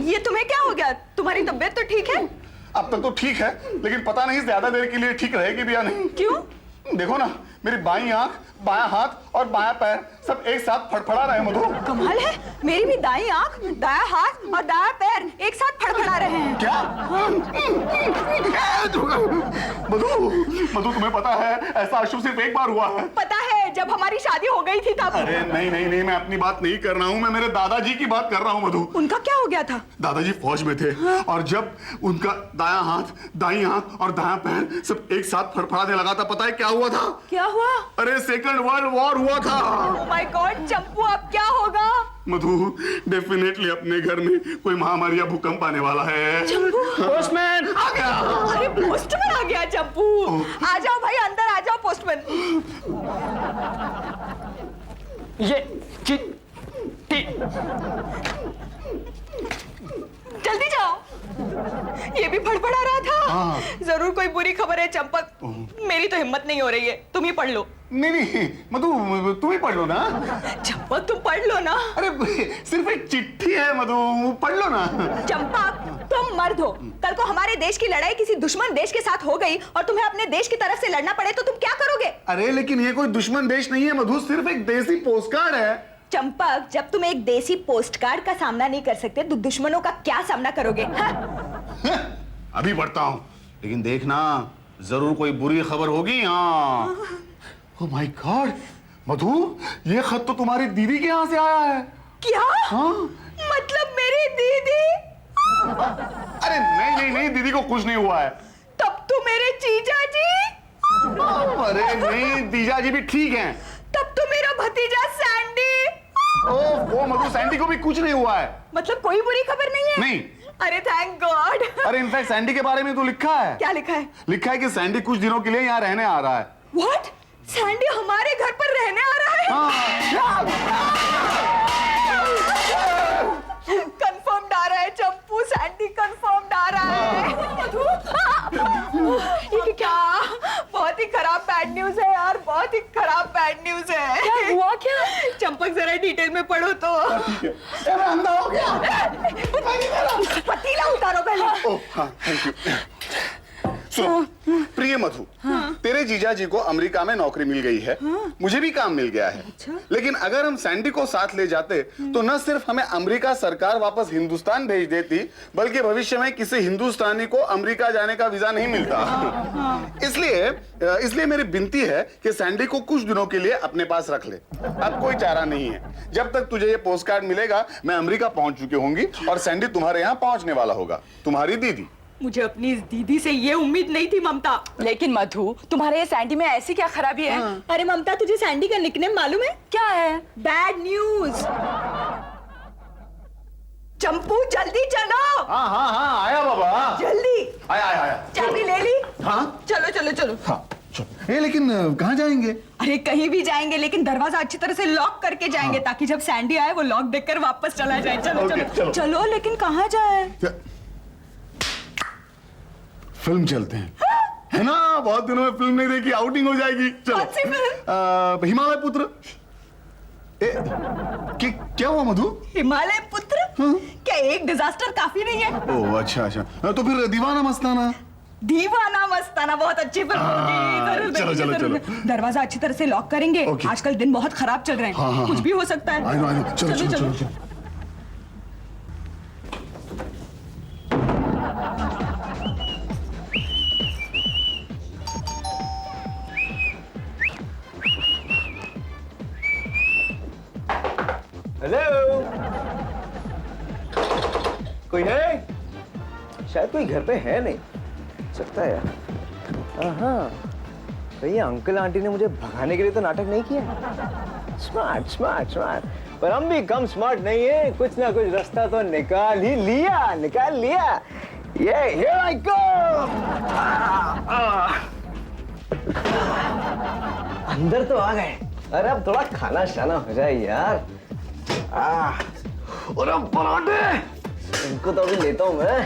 ये तुम्हें क्या हो गया? तुम्हारी तबीयत तो ठीक है? अब तक तो ठीक है, लेकिन पता नहीं ज्यादा देर के लिए ठीक रहेगी भी या नहीं। क्यों? देखो ना, मेरी बाईं आंख, बायां हाथ और बायां पैर सब एक साथ फड़फड़ा रहे हैं मधु। कमाल है, मेरी भी दाईं आंख, दायां हाथ और दायां पैर एक साथ फड़फड़ा रहे हैं। क्या? मधु, मधु तुम्हें पता है ऐसा अशुभ सिर्फ एक बार हुआ है। पता है, जब हमारी शादी हो गई थी तब। अरे नहीं नहीं नहीं, मैं अपनी बात नहीं कर रहा हूँ, मैं मेरे दादाजी की बात कर रहा हूँ मधु। उनका क्या हो गया था? दादाजी फौज में थे और जब उनका दायां हाथ, दाईं आंख और दायां पैर सब एक साथ फड़फड़ाने लगा था, पता है क्या हुआ था? क्या हुआ? अरे सेकंड वर्ल्ड वॉर हुआ था। ओह माय गॉड, चंपू अब क्या होगा? मधु, डेफिनेटली अपने घर में कोई महामारी या भूकंप आने वाला है। पोस्टमैन आ गया। अरे पोस्टमैन आ गया चंपू। आ जाओ भाई, अंदर आ जाओ पोस्टमैन। ये चिट्ठी। जल्दी जाओ। ये भी फड़फड़ा रहा था। जरूर कोई बुरी खबर है चंपक। मेरी तो हिम्मत नहीं हो रही है, तुम ही पढ़ लो। नहीं नहीं मधु, तुम ही पढ़ लो ना। चंपक तुम पढ़ लो ना। अरे सिर्फ एक चिट्ठी है मधु, पढ़ लो ना। चंपक तुम मर्द हो, कल को हमारे देश की लड़ाई किसी दुश्मन देश के साथ हो गई और तुम्हें अपने देश की तरफ से लड़ना पड़े तो तुम क्या करोगे? अरे लेकिन ये कोई दुश्मन देश नहीं है मधु, सिर्फ एक देसी पोस्टकार्ड है। चंपक, जब तुम एक देसी पोस्टकार्ड का सामना नहीं कर सकते तो दुश्मनों का क्या सामना करोगे? अभी पढ़ता हूँ, लेकिन देखना जरूर कोई बुरी खबर होगी। हाँ। ओह माय गॉड मधु, ये खत तो तुम्हारी दीदी के यहाँ से आया है। क्या? हाँ? मतलब मेरी दीदी? अरे नहीं नहीं नहीं, दीदी को कुछ नहीं हुआ है। तब तो मेरे जीजा जी? अरे नहीं, जीजा जी भी ठीक हैं। तब तो मेरा भतीजा सैंडी? ओह वो मधु, सैंडी को भी कुछ नहीं हुआ है। मतलब कोई बुरी खबर नहीं है? नहीं। अरे थैंक गॉड। अरे इनफैक्ट सैंडी के बारे में तो लिखा है। क्या लिखा है? लिखा है कि सैंडी कुछ दिनों के लिए यहाँ रहने आ रहा है। व्हाट? सैंडी हमारे घर पर रहने आ रहा है? कंफर्म्ड आ रहा है चंपू, सैंडी कंफर्म्ड आ रहा है। मधु, ये क्या? बहुत ही खराब बैड न्यूज है यार, बहुत ही खराब बैड न्यूज है। क्या हुआ? क्या चंपक, जरा डिटेल में पढ़ो तो। अंधा हो गया। पतीला उतारो पहले। ओह हाँ, थैंक यू। सुनो प्रिय मधु, तेरे जीजा जी को अमेरिका में नौकरी मिल गई है। मुझे भी काम मिल गया है। लेकिन अगर हम सैंडी को साथ ले जाते तो न सिर्फ हमें अमेरिका सरकार वापस हिंदुस्तान भेज देती, बल्कि भविष्य में किसी हिंदुस्तानी को अमेरिका जाने का वीजा नहीं मिलता। इसलिए मेरी विनती है कि सैंडी को कुछ दिनों के लिए अपने पास रख ले। अब कोई चारा नहीं है। जब तक तुझे ये पोस्ट कार्ड मिलेगा, मैं अमेरिका पहुंच चुकी होंगी और सैंडी तुम्हारे यहाँ पहुंचने वाला होगा। तुम्हारी दीदी। मुझे अपनी इस दीदी से ये उम्मीद नहीं थी ममता। लेकिन मधु, तुम्हारे ये सैंडी में ऐसी क्या खराबी है? अरे ममता, तुझे सैंडी का निकनेम मालूम है? क्या है? Bad news. चंपू जल्दी चलो। हाँ हाँ हाँ, आया बाबा। जल्दी। आया। चाबी ले ली? हाँ चलो। हाँ चलो। लेकिन कहाँ जाएंगे? अरे कहीं भी जाएंगे, लेकिन दरवाजा अच्छी तरह से लॉक करके जाएंगे, ताकि जब सैंडी आए वो लॉक देखकर वापस चला जाए। चलो। चलो, लेकिन कहाँ जाए? फिल्म चलते हैं, है ना? बहुत दिनों में फिल्म नहीं देखी, आउटिंग हो जाएगी। चलो। कौन सी फिल्म? हिमालय पुत्र। क्या हुआ मधु? हिमालय पुत्र? क्या एक डिजास्टर काफी नहीं है? ओह अच्छा। तो फिर दीवाना मस्ताना। दीवाना मस्ताना बहुत अच्छी फिल्म होगी। जरूर चलो। दरवाजा अच्छी तरह से लॉक करेंगे। आजकल दिन बहुत खराब चल रहे हैं। कुछ भी हो सकता है। I know. चलो। हेलो, कोई है? शायद कोई घर पे है नहीं, सकता है यार। हाँ, भैया अंकल आंटी ने मुझे भगाने के लिए तो नाटक नहीं किया। स्मार्ट। पर हम भी कम स्मार्ट नहीं है, कुछ ना कुछ रास्ता तो निकाल लिया। ये here I go। अंदर तो आ गए। अरे अब थोड़ा खाना शाना हो जाए यार। और अब पराठे, इनको तो अभी लेता हूँ मैं।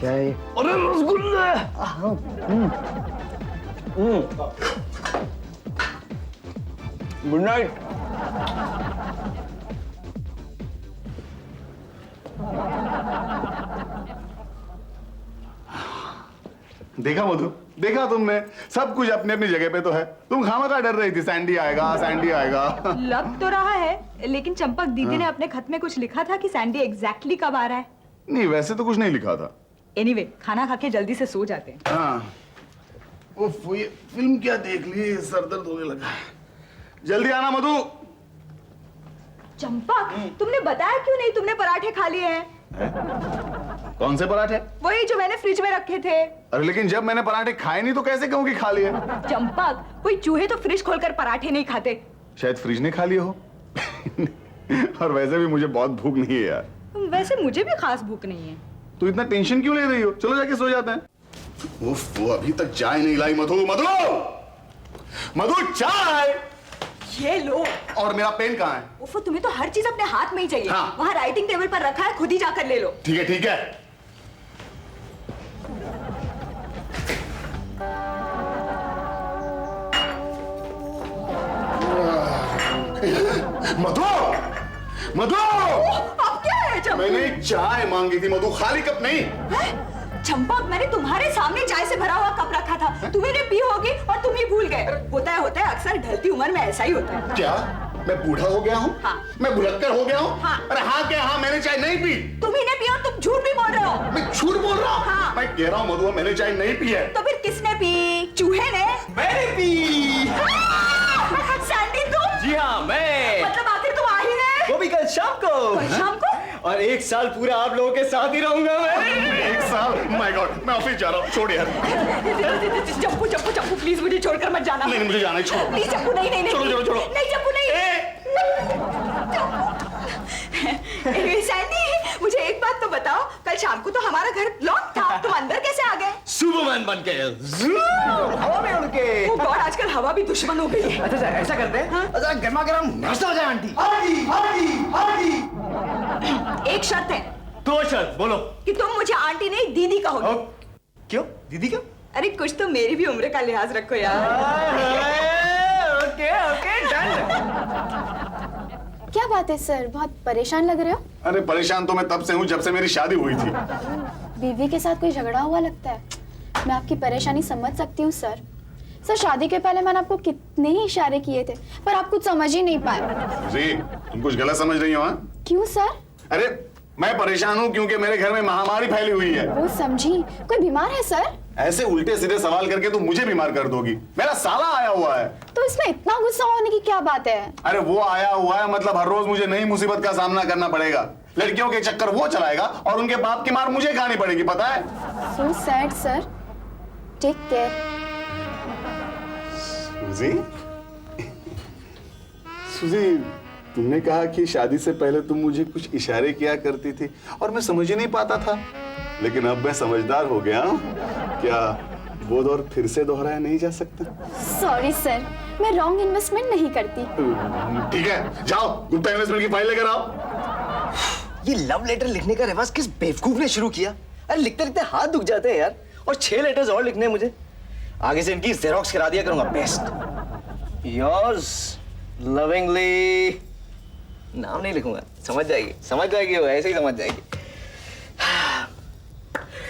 क्या है? अरे रसगुल्ले! Good night. देखा मधु, देखा तुमने, सब कुछ अपनी अपनी जगह पे तो है। तुम खामखा डर रही थी सैंडी आएगा, सैंडी आएगा। लग तो रहा है, लेकिन चंपक दीदी ने अपने खत में कुछ लिखा था कि सैंडी एग्जैक्टली कब आ रहा है। नहीं, वैसे तो कुछ नहीं लिखा था। एनीवे, खाना खा के जल्दी से सो जाते हैं। हाँ। उफ, ये फिल्म क्या देख ली, सर दर्द होने लगा। जल्दी आना मधु। चंपक, तुमने बताया क्यों नहीं तुमने पराठे खा लिए हैं? कौन से पराठे? वही जो मैंने फ्रिज में रखे थे। अरे लेकिन जब मैंने पराठे खाए नहीं तो कैसे कहूँ कि खा लिए? चंपक, कोई चूहे तो फ्रिज खोलकर पराठे नहीं खाते। शायद फ्रिज ने खा लिए हो। और वैसे भी मुझे बहुत भूख नहीं है यार। वैसे मुझे भी खास भूख नहीं है। तो इतना टेंशन क्यों ले रही हो? चलो जाके सो जाते हैं। उफ, वो अभी तक चाय नहीं लाई। मधु, मधु, मधु, चाय। ये लो। और मेरा पेन कहाँ है? उफ, तुम्हें तो हर चीज अपने हाथ में ही चाहिए। हाँ। वहाँ राइटिंग टेबल पर रखा है, खुद ही जाकर ले लो। ठीक है, ठीक है। मधु, मधु, अब क्या है चंपक? मैंने चाय मांगी थी मधु, खाली कप नहीं। चंपक, मैंने तुम्हारे सामने चाय से भरा हुआ कप रखा था। तुम्हें ने पी होगी और तुम ही भूल गए। होता है, अक्सर ढलती उम्र में ऐसा ही होता है। क्या मैं बूढ़ा हो गया हूँ? हाँ। मैं भुलक्कड़ हो गया हूँ? हाँ। अरे हाँ क्या हाँ, मैंने चाय नहीं पी। तुम ही ने पी और तुम झूठ भी बोल रहे हो। मैं झूठ बोल रहा हूँ? हाँ। मैं कह रहा हूँ मधु, मैंने चाय नहीं पी है। तो फिर किसने पी? चूहे ने? मैंने पी। सैंडी, तुम? जी हाँ, मैं। मतलब आखिर तुम आ ही गए? वो भी कल शाम को। कल शाम को? और 1 साल पूरा आप लोगों के साथ ही रहूंगा मैं। 1 साल? माय गॉड, मैं ऑफिस जा रहा हूँ, छोड़ यार। जप्पू, जप्पू, जप्पू, प्लीज मुझे छोड़कर मत जाना। नहीं, मुझे जाना है, छोड़ो। प्लीज जप्पू, नहीं, नहीं, नहीं। छोड़ो, छोड़ो। नहीं जप्पू, नहीं। Anyway, सैंडी, मुझे एक बात तो बताओ, कल शाम को तो हमारा घर लॉक था, तुम अंदर कैसे आ गए? सुपरमैन बन के हवा में उड़ के। Oh God, आजकल हवा भी दुश्मन हो गई है। अच्छा, ऐसा करते हैं। अच्छा, गर्मा गर्म नाश्ता हो जाए आंटी। एक शर्त है। 2 शर्त बोलो। कि तुम मुझे आंटी नहीं दीदी कहोगे। क्यों दीदी क्यों? अरे कुछ तो मेरी भी उम्र का लिहाज रखो यार। Okay okay done. क्या बात है सर, बहुत परेशान लग रहे हो? अरे परेशान तो मैं तब से हूँ जब से मेरी शादी हुई थी। बीवी के साथ कोई झगड़ा हुआ लगता है। मैं आपकी परेशानी समझ सकती हूँ सर। सर, शादी के पहले मैंने आपको कितने ही इशारे किए थे, पर आप कुछ समझ ही नहीं पाए। जी, तुम कुछ गलत समझ रही हो? हाँ? क्यों सर? अरे मैं परेशान हूँ क्योंकि मेरे घर में महामारी फैली हुई है। वो समझी, कोई बीमार है सर? ऐसे उल्टे सीधे सवाल करके तुम मुझे बीमार कर दोगी। मेरा साला आया हुआ है। तो इसमें इतना गुस्सा होने की क्या बात है? अरे वो आया हुआ है मतलब हर रोज मुझे नई मुसीबत का सामना करना पड़ेगा। लड़कियों के चक्कर वो चलाएगा और उनके बाप की मार मुझे खानी पड़ेगी, पता है? So sad sir. Take care. Suji, Suji, तुमने कहा कि शादी से पहले तुम मुझे कुछ इशारे किया करती थी और मैं समझ ही नहीं पाता था, लेकिन अब मैं समझदार हो गया हूँ। क्या वो दौर फिर से दोहराया नहीं जा सकता? सॉरी सर, मैं रॉन्ग इन्वेस्टमेंट नहीं करती। ठीक है, जाओ गुप्ता इन्वेस्टमेंट की फाइल लेकर आओ। ये लव लेटर लिखने का रिवाज किस बेवकूफ ने शुरू किया? अरे लिखते लिखते हाथ दुख जाते हैं यार। और 6 लेटर्स और लिखने हैं मुझे। आगे से इनकी जेरोक्स करा दिया करूंगा। Best yours lovingly. नाम नहीं लिखूंगा, समझ जाएगी वो, ऐसे ही समझ जाएगी।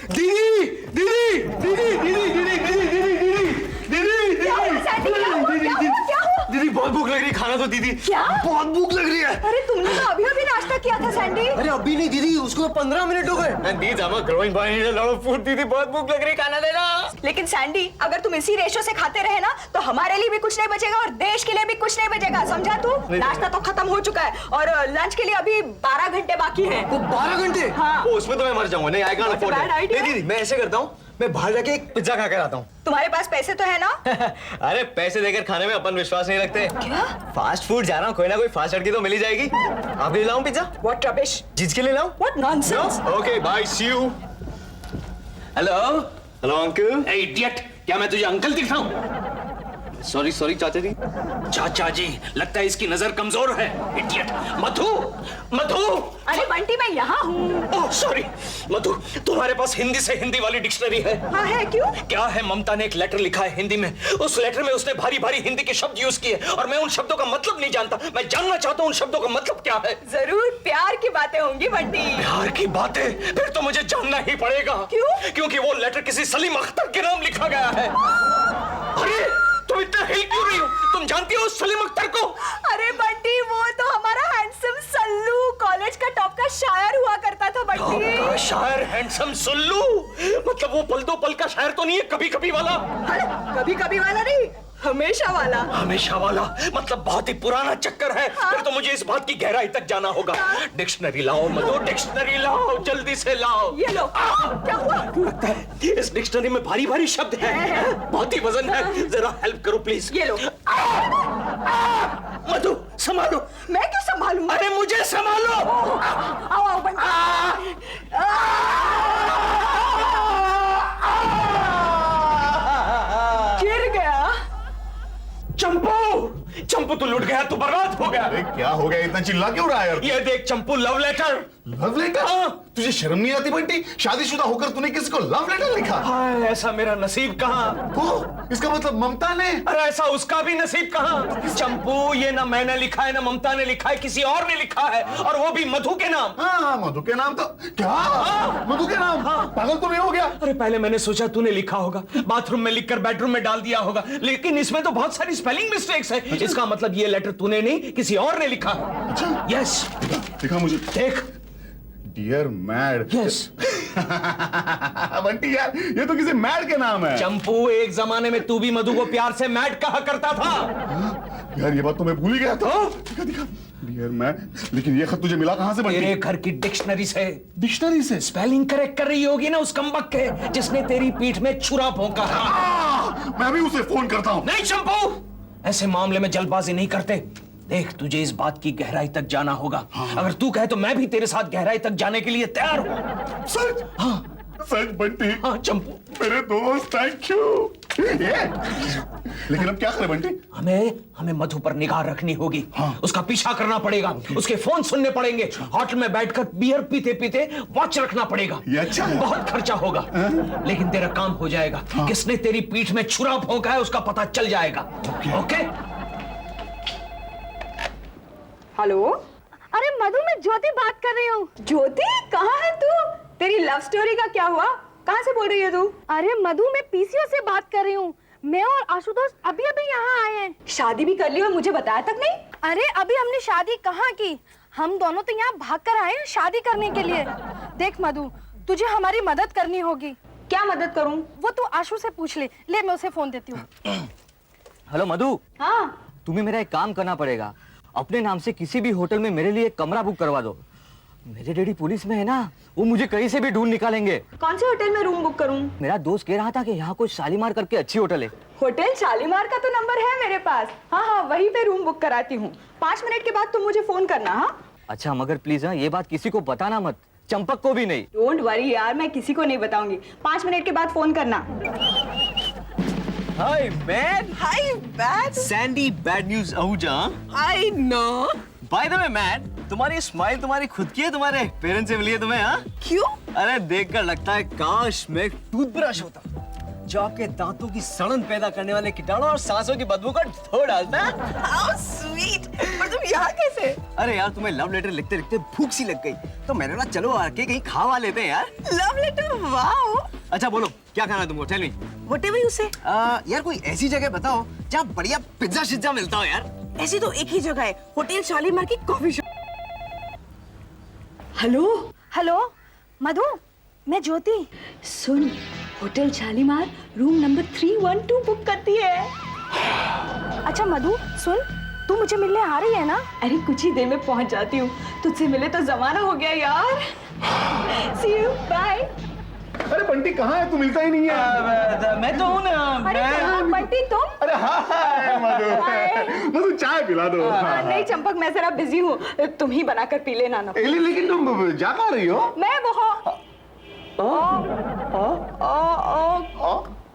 दीदी दीदी दीदी दीदी दीदी दीदी दीदी दीदी दीदी बहुत भूख लग रही है, खाना तो दीदी। क्या? बहुत भूख लग रही है। अरे तुमने तो अभी अभी नाश्ता किया था सैंडी। अरे अभी नहीं दीदी, उसको तो 15 मिनट हो गए। दीदी I'm a growing boy, need a lot of food। दीदी बहुत भूख लग रही है, खाना देना। लेकिन सैंडी, अगर तुम इसी रेशो से खाते रहे ना तो हमारे लिए भी कुछ नहीं बचेगा और देश के लिए भी कुछ नहीं बचेगा, समझा तू? नाश्ता तो खत्म हो चुका है और लंच के लिए अभी 12 घंटे बाकी हैं। वो 12 घंटे? हाँ। ओ, उसमें तो मैं मर जाऊंगा। नहीं, I can't afford bad it। idea। नहीं दीदी, मैं ऐसे करता हूँ, मैं बाहर जाके एक पिज्जा खा कर आता हूँ। तुम्हारे पास पैसे तो है ना? अरे पैसे देकर खाने में अपन विश्वास नहीं रखते। क्या? फास्ट फूड जा रहा हूँ, कोई ना कोई फास्ट लड़की तो मिल ही जाएगी। आप ले लाऊं पिज्जा? What rubbish? जिज के लिए लाऊं? What nonsense? Okay bye, see you. Hello hello uncle. Idiot, क्या मैं तुझे अंकल दिखाऊं? सॉरी सॉरी चाचा जी। चाचा जी, लगता है इसकी नजर कमजोर है। इडियट। मधु, मधु। अरे बंटी, मैं यहाँ हूँ। Oh sorry. मधु, तुम्हारे पास हिंदी से हिंदी वाली डिक्शनरी है? हाँ है, क्यों? क्या है, ममता ने एक लेटर लिखा है हिंदी में। उस लेटर में उसने भारी भारी हिंदी के शब्द यूज किए और मैं उन शब्दों का मतलब नहीं जानता। मैं जानना चाहता हूँ उन शब्दों का मतलब क्या है। जरूर प्यार की बातें होंगी बंटी। प्यार की बातें? फिर तो मुझे जानना ही पड़ेगा। क्यों? क्योंकि वो लेटर किसी सलीम अख्तर के नाम लिखा गया है। अरे तुम इतना हिल क्यों रही हो? तुम जानती हो उस सलीम अख्तर को? अरे बंटी, वो तो हमारा हैंडसम सल्लू, कॉलेज का टॉप का शायर हुआ करता था बंटी। टॉप का शायर, हैंडसम सल्लू? मतलब वो पल दो पल का शायर तो नहीं है, कभी कभी वाला? कभी कभी वाला नहीं, हमेशा वाला। हमेशा वाला मतलब बहुत ही पुराना चक्कर है। हाँ। फिर तो मुझे इस बात की गहराई तक जाना होगा। डिक्शनरी लाओ मधु, डिक्शनरी लाओ, जल्दी से लाओ। ये लो। क्या हुआ? लगता है इस डिक्शनरी में भारी भारी शब्द हैं। बहुत ही वजन है, जरा हेल्प करो प्लीज। ये लो। मधु संभालो। मैं क्यों संभालूं? अरे मुझे संभालो। आओ आओ बंटी। गिर गया। चंपू, चंपू तू लुट गया, तू बर्बाद हो गया। अरे क्या हो गया, इतना चिल्ला क्यों रहा है यार? ये देख Champu, love letter. Love letter? हाँ। तुझे शर्म नहीं आती बंटी? शादीशुदा होकर तूने किसी को लव लेटर लिखा? हाय, ऐसा मेरा नसीब कहाँ। तो इसका मतलब ममता ने? अरे ऐसा उसका भी नसीब कहाँ। चंपू, ये ना मैंने लिखा है ना ममता ने लिखा है, किसी और ने लिखा है, और वो भी मधु के नाम। हाँ, मधु के नाम। तो क्या? मधु के नाम? पागल तो नहीं हो गया? अरे पहले मैंने सोचा तूने लिखा होगा, बाथरूम में लिखकर बेडरूम में डाल दिया होगा, लेकिन इसमें तो बहुत सारी स्पेलिंग मिस्टेक्स है। इसका मतलब ये लेटर तूने नहीं, किसी और ने लिखा है। अच्छा। यस। दिखा मुझे। देख। Dear mad. यस। बंटी यार, ये तो किसी मैड के नाम है। चंपू, एक जमाने में तू भी मधु को प्यार से मैड कहा करता था। यार ये बात तो मैं भूल ही गया था। दिखा दिखा। डियर मैड, लेकिन ये खत तुझे मिला कहां से बंटी? तेरे घर की डिक्शनरी से। डिक्शनरी से? स्पेलिंग करेक्ट कर रही होगी ना उस कमबख्त के, जिसने तेरी पीठ में छुरा भोंका था। मैं भी उसे फोन करता हूं। नहीं चंपू, ऐसे मामले में जल्दबाजी नहीं करते। देख, तुझे इस बात की गहराई तक जाना होगा। अगर तू कहे तो मैं भी तेरे साथ गहराई तक जाने के लिए तैयार हूं। सच? हाँ सच बंटी? हाँ चंपू। मेरे दोस्त, थैंक यू। लेकिन अब क्या करें बंटी? हमें मधु पर निगाह रखनी होगी। उसका पीछा करना पड़ेगा, उसके फोन सुनने पड़ेंगे, होटल में बैठकर बियर पीते पीते वॉच रखना पड़ेगा। ये अच्छा है। बहुत खर्चा होगा, लेकिन तेरा काम हो जाएगा। किसने तेरी पीठ में छुरा भोंका है उसका पता चल जाएगा। ओके? हेलो। अरे मधु, मैं ज्योति बात कर रही हूँ। ज्योति, कहाँ है तू? तेरी लव स्टोरी का क्या हुआ? कहाँ से बोल रही है तू? अरे मधु, मैं पीसीओ से बात कर रही हूँ। मैं और आशुतोष अभी अभी यहाँ आए हैं। शादी भी कर ली और मुझे बताया तक नहीं? अरे अभी हमने शादी कहाँ की, हम दोनों तो यहाँ भाग कर आए हैं शादी करने के लिए। देख मधु, तुझे हमारी मदद करनी होगी। क्या मदद करूं? वो तू आशु से पूछ ले। ले, मैं उसे फोन देती हूँ। हेलो मधु, हाँ। तुम्हें मेरा एक काम करना पड़ेगा। अपने नाम से किसी भी होटल में मेरे लिए एक कमरा बुक करवा दो। मेरे डैडी पुलिस में है ना, वो मुझे कहीं से भी ढूंढ निकालेंगे। कौन से होटल में रूम बुक करूं? मेरा दोस्त कह रहा था कि यहाँ कोई शालीमार करके अच्छी होटल है। होटल शालीमार का तो नंबर है मेरे पास। हाँ हाँ, वहीं पे रूम बुक कराती हूँ। 5 मिनट के बाद तुम मुझे फोन करना। हाँ, अच्छा, मगर प्लीज हाँ, ये बात किसी को बताना मत, चंपक को भी नहीं। डोंट वरी यार, मैं किसी को नहीं बताऊंगी। 5 मिनट के बाद फोन करना। हाय man. Hi bad. Sandy bad news Ahuja. I know. By the way man, तुम्हारी स्माइल तुम्हारी खुद की है, तुम्हारे पेरेंट्स से मिली है तुम्हें? हाँ, क्यों? अरे देखकर लगता है काश मैं एक टूथब्रश होता जो आपके दांतों की सड़न पैदा करने वाले कीटाणु और सांसों की बदबू को धो डालता। How sweet. पर तुम यहाँ कैसे? अरे यार, तुम्हें लव लेटर लिखते लिखते भूख सी लग गई, तो मैंने बोला चलो आके कहीं खावा लेते हैं यार। Love letter? वाओ। अच्छा बोलो, क्या खाना है तुमको? Tell me. व्हाटएवर यू से। यार कोई ऐसी जगह बताओ जहाँ बढ़िया पिज्जा शिज्जा मिलता हो यार। ऐसी तो एक ही जगह है, होटल शालीमार की coffee shop. Hello. Hello Madhu, मैं ज्योति। सुन, hotel Shalimar room number 312 book करती है। अच्छा मधु सुन, तू मुझे मिलने आ रही है ना? अरे कुछ ही देर में पहुंच जाती हूँ। तुझसे मिले तो जमाना हो गया यार। सी यू, बाय। अरे बंटी कहाँ है? तू मिलता ही नहीं है। मैं तो हूं ना। अरे कहाँ बंटी तुम? अरे हाँ मधु, मधु चाय पिला दो। नहीं चंपक, मैं जरा बिजी हूँ, तुम ही बनाकर पी लेना ना। लेकिन तुम जा कहाँ रही हो? मैं वहाँ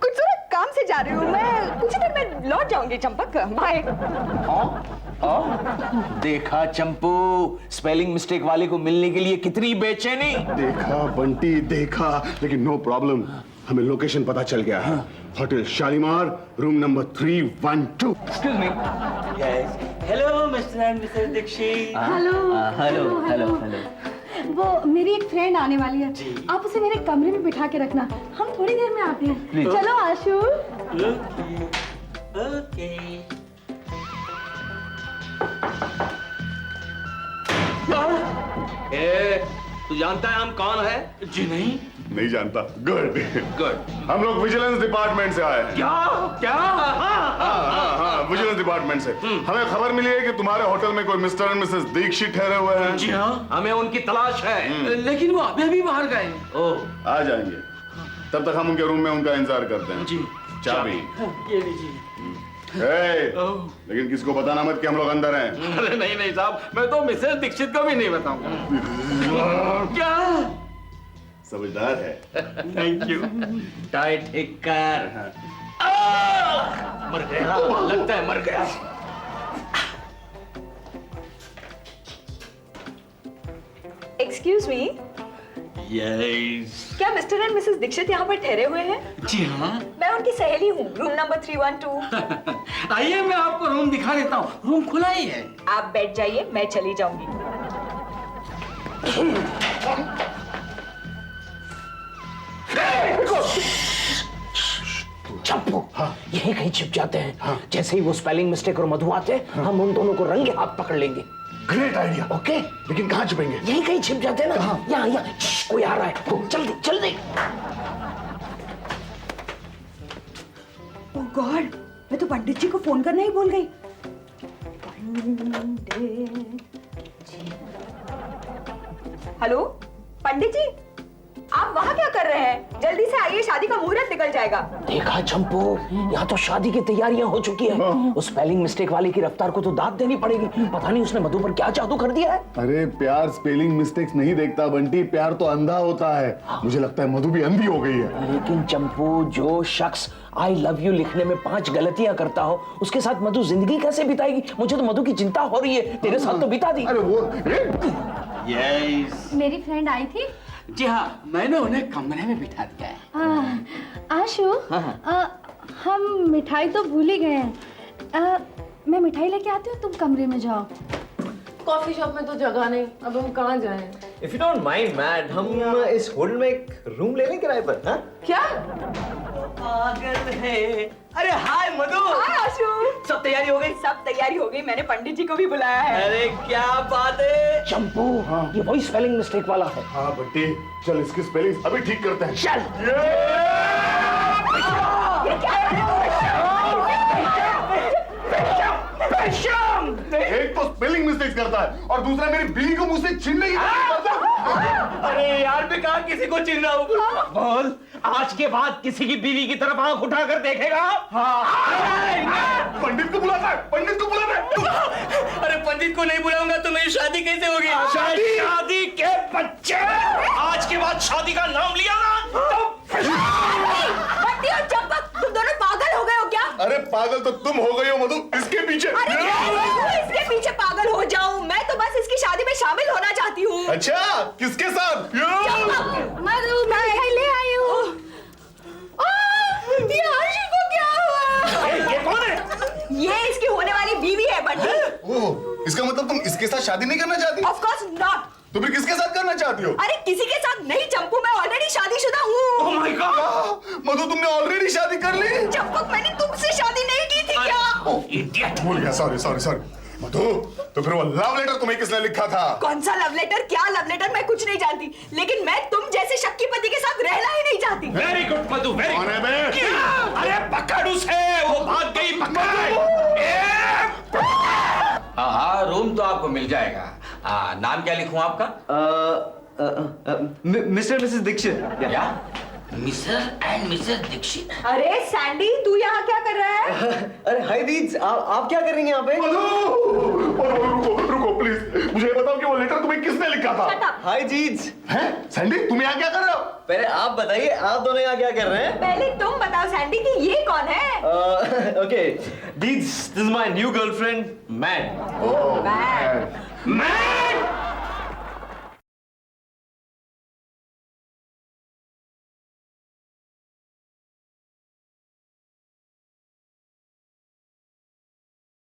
कुछ जरा काम से जा रही हूँ। मैं कुछ ही देर में लौट पहुंच जाऊंगी चंपक, बाय। देखा चंपू, स्पेलिंग मिस्टेक वाले को मिलने के लिए कितनी बेचैनी। देखा बंटी देखा, लेकिन नो प्रॉब्लम, हमें लोकेशन पता चल गया है। Hotel Shalimar, room number 312। Excuse me. Yes. Hello, Mr. and Mrs. Dixit. Hello hello. वो मेरी एक फ्रेंड आने वाली है, आप उसे मेरे कमरे में बिठा के रखना, हम थोड़ी देर में आते हैं। चलो आशु। Okay. तू जानता है हम कौन है? जी नहीं। नहीं जानता? Good good. हम लोग विजिलेंस डिपार्टमेंट से आए हैं। क्या? हाँ, विजिलेंस डिपार्टमेंट से। हमें खबर मिली है कि तुम्हारे होटल में कोई मिस्टर एंड मिसेस दीक्षित ठहरे हुए हैं। जी हाँ। हमें उनकी तलाश है। लेकिन वो अभी बाहर गए। ओह, आ जाएंगे, तब तक हम उनके रूम में उनका इंतजार करते हैं। जी। चाबी। ये लीजिए। लेकिन किसी को बताना मत कि हम लोग अंदर हैं। अरे नहीं साहब, मैं तो मिसेस दीक्षित को भी नहीं बताऊंगा। क्या? समझदार है। Thank you. टाई ठीक कर। मर गया, लगता है मर गया। Excuse me, yes. क्या मिस्टर एंड मिसेस दीक्षित यहाँ पर ठहरे हुए हैं? जी हाँ। मैं उनकी सहेली हूँ, रूम नंबर 312। आइए, मैं आपको रूम दिखा देता हूँ। रूम खुला ही है। आप बैठ जाइए, मैं चली जाऊंगी। चंपू, यही कहीं छिप जाते हैं। जैसे ही वो स्पेलिंग मिस्टेक और मधु आते हैं, हम उन दोनों को रंगे हाथ पकड़ लेंगे। Great idea. ओके, लेकिन कहाँ छुपेंगे? यही कहीं छिप जाते हैं ना। यहाँ कोई आ रहा है। तो जल्दी। ओह गॉड, मैं तो पंडित जी को फोन करना ही भूल गई। हेलो पंडित जी, आप वहाँ क्या कर रहे हैं? जल्दी से आइए, शादी का मुहूर्त निकल जाएगा। देखा चंपू, यहाँ तो शादी की तैयारियां हो चुकी है। उस स्पेलिंग मिस्टेक वाले की रफ्तार को तो दाद देनी पड़ेगी। पता नहीं उसने मधु पर क्या जादू कर दिया है। अरे प्यार स्पेलिंग मिस्टेक्स नहीं देखता बंटी, प्यार तो अंधा होता है। मुझे लगता है मधु भी अंधी हो गई है। लेकिन चंपू, जो शख्स आई लव यू लिखने में 5 गलतियां करता हो, उसके साथ मधु जिंदगी कैसे बिताएगी? मुझे तो मधु की चिंता हो रही है। तेरे साथ तो बिता दी। अरे वो यस। मेरी फ्रेंड आई थी। जी हाँ, मैंने उन्हें कमरे में बिठा दिया है। आशु, हम मिठाई तो भूल ही गए हैं। मैं मिठाई लेके आती हूँ, तुम कमरे में जाओ। कॉफी शॉप में तो जगह नहीं, अब हम कहाँ जाएं? If you don't mind mad, हम इस होटल में एक रूम ले लें किराए पर। हाँ? क्या? पागल है। अरे हाय मधु। हाय आशु। सब तैयारी हो गई? सब तैयारी हो गई, मैंने पंडित जी को भी बुलाया है। अरे क्या बात है। चंपू, ये वही स्पेलिंग मिस्टेक वाला है। हाँ बंटी, चल इसकी स्पेलिंग अभी ठीक करते हैं। चल। एक तो स्पेलिंग मिस्टेक्स करता है और दूसरा मेरी बीवी को मुझसे छीनने की कोशिश करता है। अरे यार, भी कहा किसी को चिन्ह हूँ। बोल, आज के बाद किसी की बीवी की तरफ आंख उठाकर देखेगा? पंडित को बुलाता है, पंडित को बुलाता है। अरे पंडित को नहीं बुलाऊंगा तो मेरी शादी कैसे होगी? शादी के बच्चे, आज के बाद शादी का नाम लिया ना तो बंटी और चंपक, तुम दोनों पागल हो गए हो क्या? अरे पागल तो तुम हो गई हो मधु, इसके पीछे। अरे मैं इसके पीछे पागल हो जाऊं? मैं तो बस इसकी शादी में शामिल होना चाहती हूँ। अच्छा, किसके साथ? मधु, मैं मिठाई ले आई हूँ। ये आशु को क्या हुआ? ये कौन है? ये इसकी होने वाली बीवी है बंटी। ओह, इसका मतलब तुम इसके साथ शादी नहीं करना चाहती? Of course not. तो फिर किसके साथ करना चाहती हो? अरे किसी के साथ नहीं चंपू, मैं ऑलरेडी शादीशुदा हूँ। Oh my God! मधु, तुमने ऑलरेडी शादी कर ली? चंपक, मैंने तुमसे शादी नहीं की थी क्या? Idiot! भूल गया, सॉरी। मधु, तो फिर वो लव लेटर तुम्हें किसने लिखा था? कौन सा लव लेटर? क्या लव लेटर? मैं कुछ नहीं जानती, लेकिन मैं तुम जैसे शक्की पति के साथ रहना ही नहीं चाहती। वेरी गुड मधु, वेरी कौन है बे? अरे पकड़ उसे, वो भाग गई। हाँ, रूम तो आपको मिल जाएगा। नाम क्या लिखूं आपका? Mr Mrs Dixit. क्या? Mr and Mrs Dixit. अरे सैंडी तू यहाँ क्या कर रहा है? अरे हाय दीदी, आप क्या कर रही हैं यहाँ पे? रुको रुको प्लीज, मुझे ये बताओ कि वो लेटर तुम्हें किसने लिखा था? हाय जीज। हैं? सैंडी तुम यहाँ क्या कर रहे हो? पहले आप बताइए, आप दोनों यहाँ क्या कर रहे हैं? पहले तुम बताओ सैंडी कि ये कौन है? ओके दीदी, this is my new girlfriend Matt. Oh Matt. Mat